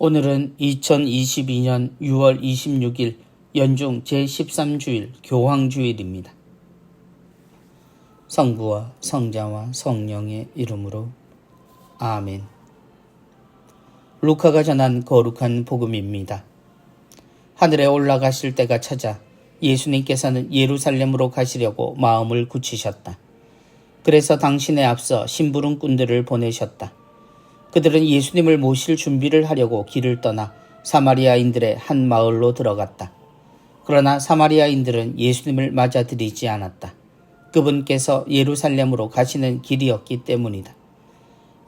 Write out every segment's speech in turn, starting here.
오늘은 2022년 6월 26일 연중 제13주일 교황주일입니다. 성부와 성자와 성령의 이름으로 아멘. 루카가 전한 거룩한 복음입니다. 하늘에 올라가실 때가 찾아 예수님께서는 예루살렘으로 가시려고 마음을 굳히셨다. 그래서 당신에 앞서 심부름꾼들을 보내셨다. 그들은 예수님을 모실 준비를 하려고 길을 떠나 사마리아인들의 한 마을로 들어갔다. 그러나 사마리아인들은 예수님을 맞아들이지 않았다. 그분께서 예루살렘으로 가시는 길이었기 때문이다.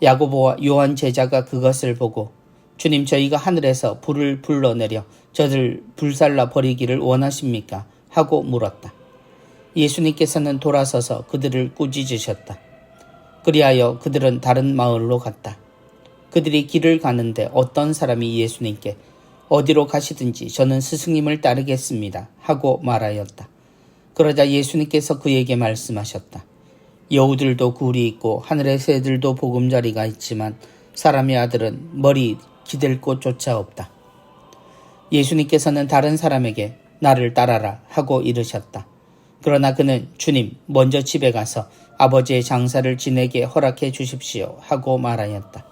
야고보와 요한 제자가 그것을 보고 주님, 저희가 하늘에서 불을 불러내려 저들 불살라 버리기를 원하십니까? 하고 물었다. 예수님께서는 돌아서서 그들을 꾸짖으셨다. 그리하여 그들은 다른 마을로 갔다. 그들이 길을 가는데 어떤 사람이 예수님께 어디로 가시든지 저는 스승님을 따르겠습니다 하고 말하였다. 그러자 예수님께서 그에게 말씀하셨다. 여우들도 굴이 있고 하늘의 새들도 보금자리가 있지만 사람의 아들은 머리 기댈 곳조차 없다. 예수님께서는 다른 사람에게 나를 따라라 하고 이르셨다. 그러나 그는 주님, 먼저 집에 가서 아버지의 장사를 지내게 허락해 주십시오 하고 말하였다.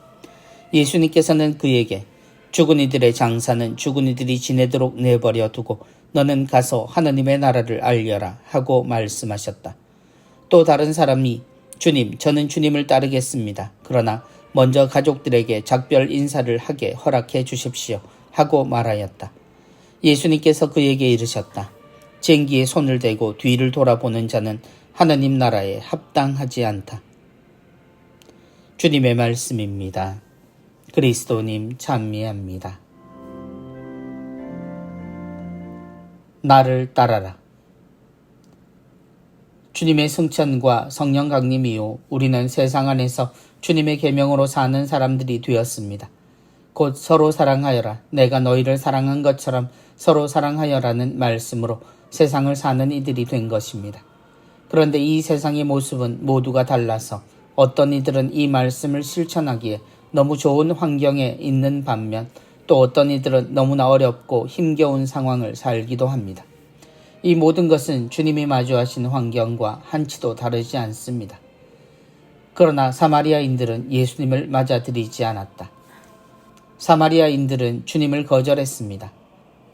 예수님께서는 그에게 죽은 이들의 장사는 죽은 이들이 지내도록 내버려 두고 너는 가서 하느님의 나라를 알려라 하고 말씀하셨다. 또 다른 사람이 주님, 저는 주님을 따르겠습니다. 그러나 먼저 가족들에게 작별 인사를 하게 허락해 주십시오 하고 말하였다. 예수님께서 그에게 이르셨다. 쟁기에 손을 대고 뒤를 돌아보는 자는 하느님 나라에 합당하지 않다. 주님의 말씀입니다. 그리스도님 찬미합니다. 나를 따라라. 주님의 승천과 성령 강림 이후 우리는 세상 안에서 주님의 계명으로 사는 사람들이 되었습니다. 곧 서로 사랑하여라. 내가 너희를 사랑한 것처럼 서로 사랑하여라는 말씀으로 세상을 사는 이들이 된 것입니다. 그런데 이 세상의 모습은 모두가 달라서 어떤 이들은 이 말씀을 실천하기에 너무 좋은 환경에 있는 반면 또 어떤 이들은 너무나 어렵고 힘겨운 상황을 살기도 합니다. 이 모든 것은 주님이 마주하신 환경과 한치도 다르지 않습니다. 그러나 사마리아인들은 예수님을 맞아들이지 않았다. 사마리아인들은 주님을 거절했습니다.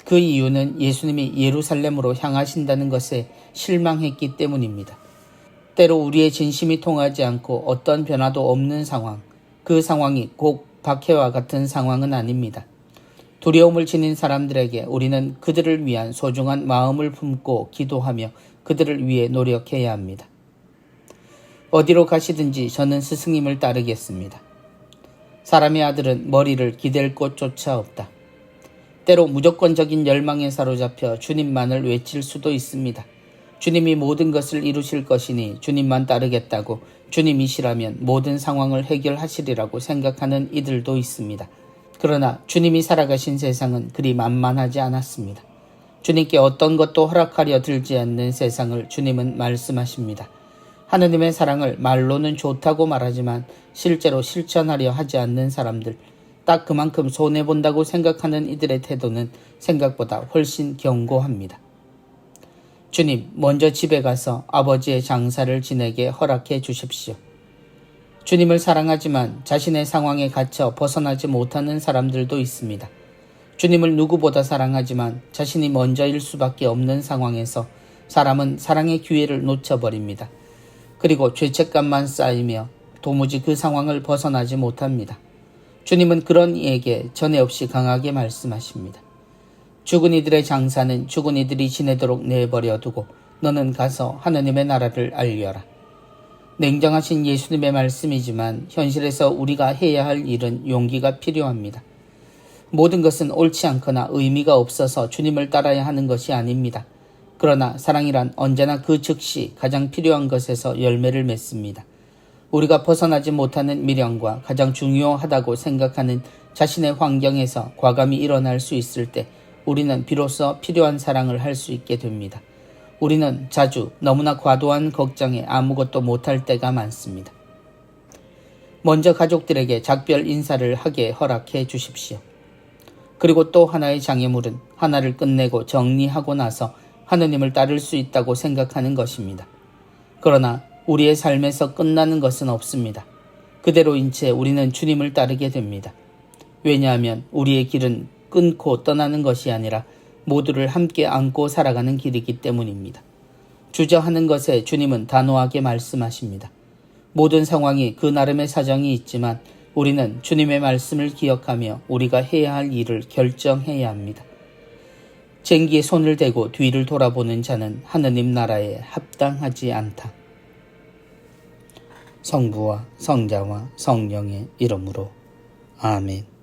그 이유는 예수님이 예루살렘으로 향하신다는 것에 실망했기 때문입니다. 때로 우리의 진심이 통하지 않고 어떤 변화도 없는 상황, 그 상황이 꼭 박해와 같은 상황은 아닙니다. 두려움을 지닌 사람들에게 우리는 그들을 위한 소중한 마음을 품고 기도하며 그들을 위해 노력해야 합니다. 어디로 가시든지 저는 스승님을 따르겠습니다. 사람의 아들은 머리를 기댈 곳조차 없다. 때로 무조건적인 열망에 사로잡혀 주님만을 외칠 수도 있습니다. 주님이 모든 것을 이루실 것이니 주님만 따르겠다고 주님이시라면 모든 상황을 해결하시리라고 생각하는 이들도 있습니다. 그러나 주님이 살아가신 세상은 그리 만만하지 않았습니다. 주님께 어떤 것도 허락하려 들지 않는 세상을 주님은 말씀하십니다. 하느님의 사랑을 말로는 좋다고 말하지만 실제로 실천하려 하지 않는 사람들, 딱 그만큼 손해본다고 생각하는 이들의 태도는 생각보다 훨씬 견고합니다. 주님, 먼저 집에 가서 아버지의 장사를 지내게 허락해 주십시오. 주님을 사랑하지만 자신의 상황에 갇혀 벗어나지 못하는 사람들도 있습니다. 주님을 누구보다 사랑하지만 자신이 먼저일 수밖에 없는 상황에서 사람은 사랑의 기회를 놓쳐버립니다. 그리고 죄책감만 쌓이며 도무지 그 상황을 벗어나지 못합니다. 주님은 그런 이에게 전에 없이 강하게 말씀하십니다. 죽은 이들의 장사는 죽은 이들이 지내도록 내버려 두고 너는 가서 하느님의 나라를 알려라. 냉정하신 예수님의 말씀이지만 현실에서 우리가 해야 할 일은 용기가 필요합니다. 모든 것은 옳지 않거나 의미가 없어서 주님을 따라야 하는 것이 아닙니다. 그러나 사랑이란 언제나 그 즉시 가장 필요한 것에서 열매를 맺습니다. 우리가 벗어나지 못하는 미련과 가장 중요하다고 생각하는 자신의 환경에서 과감히 일어날 수 있을 때 우리는 비로소 필요한 사랑을 할 수 있게 됩니다. 우리는 자주 너무나 과도한 걱정에 아무것도 못할 때가 많습니다. 먼저 가족들에게 작별 인사를 하게 허락해 주십시오. 그리고 또 하나의 장애물은 하나를 끝내고 정리하고 나서 하느님을 따를 수 있다고 생각하는 것입니다. 그러나 우리의 삶에서 끝나는 것은 없습니다. 그대로인 채 우리는 주님을 따르게 됩니다. 왜냐하면 우리의 길은 끊고 떠나는 것이 아니라 모두를 함께 안고 살아가는 길이기 때문입니다. 주저하는 것에 주님은 단호하게 말씀하십니다. 모든 상황이 그 나름의 사정이 있지만 우리는 주님의 말씀을 기억하며 우리가 해야 할 일을 결정해야 합니다. 쟁기에 손을 대고 뒤를 돌아보는 자는 하느님 나라에 합당하지 않다. 성부와 성자와 성령의 이름으로 아멘.